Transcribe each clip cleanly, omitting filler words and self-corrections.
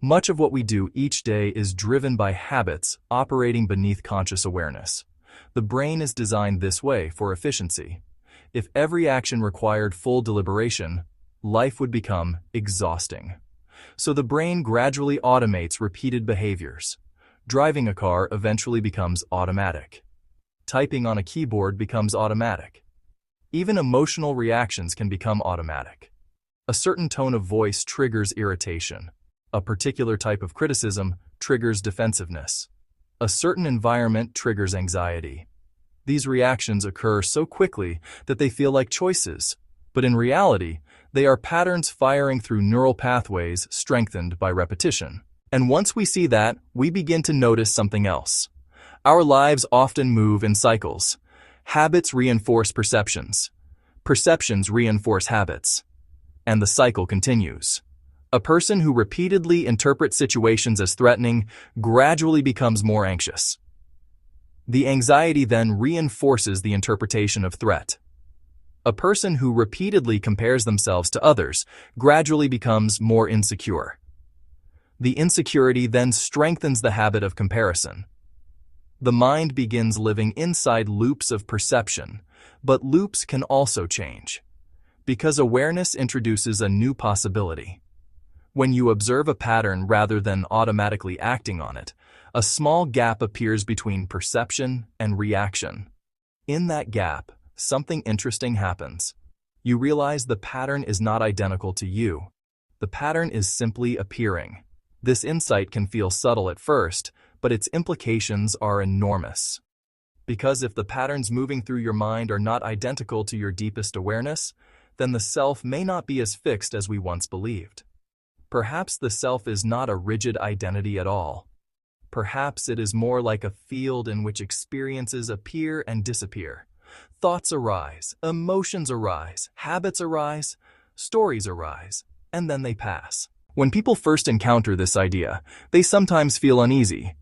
Much of what we do each day is driven by habits operating beneath conscious awareness. The brain is designed this way for efficiency. If every action required full deliberation, life would become exhausting. So the brain gradually automates repeated behaviors. Driving a car eventually becomes automatic. Typing on a keyboard becomes automatic. Even emotional reactions can become automatic. A certain tone of voice triggers irritation. A particular type of criticism triggers defensiveness. A certain environment triggers anxiety. These reactions occur so quickly that they feel like choices, but in reality, they are patterns firing through neural pathways strengthened by repetition. And once we see that, we begin to notice something else. Our lives often move in cycles. Habits reinforce perceptions. Perceptions reinforce habits. And the cycle continues. A person who repeatedly interprets situations as threatening gradually becomes more anxious. The anxiety then reinforces the interpretation of threat. A person who repeatedly compares themselves to others gradually becomes more insecure. The insecurity then strengthens the habit of comparison. The mind begins living inside loops of perception, but loops can also change, because awareness introduces a new possibility. When you observe a pattern rather than automatically acting on it, a small gap appears between perception and reaction. In that gap, something interesting happens. You realize the pattern is not identical to you. The pattern is simply appearing. This insight can feel subtle at first, but its implications are enormous. Because if the patterns moving through your mind are not identical to your deepest awareness, then the self may not be as fixed as we once believed. Perhaps the self is not a rigid identity at all. Perhaps it is more like a field in which experiences appear and disappear. Thoughts arise, emotions arise, habits arise, stories arise, and then they pass. When people first encounter this idea, they sometimes feel uneasy.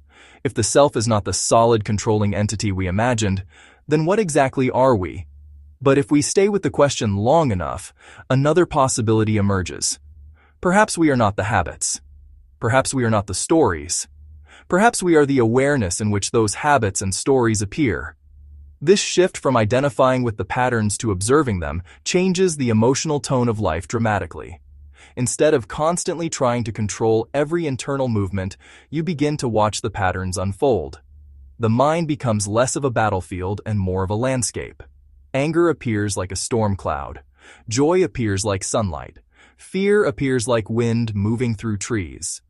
If the self is not the solid controlling entity we imagined, then what exactly are we? But if we stay with the question long enough, another possibility emerges. Perhaps we are not the habits. Perhaps we are not the stories. Perhaps we are the awareness in which those habits and stories appear. This shift from identifying with the patterns to observing them changes the emotional tone of life dramatically. Instead of constantly trying to control every internal movement, you begin to watch the patterns unfold. The mind becomes less of a battlefield and more of a landscape. Anger appears like a storm cloud. Joy appears like sunlight. Fear appears like wind moving through trees.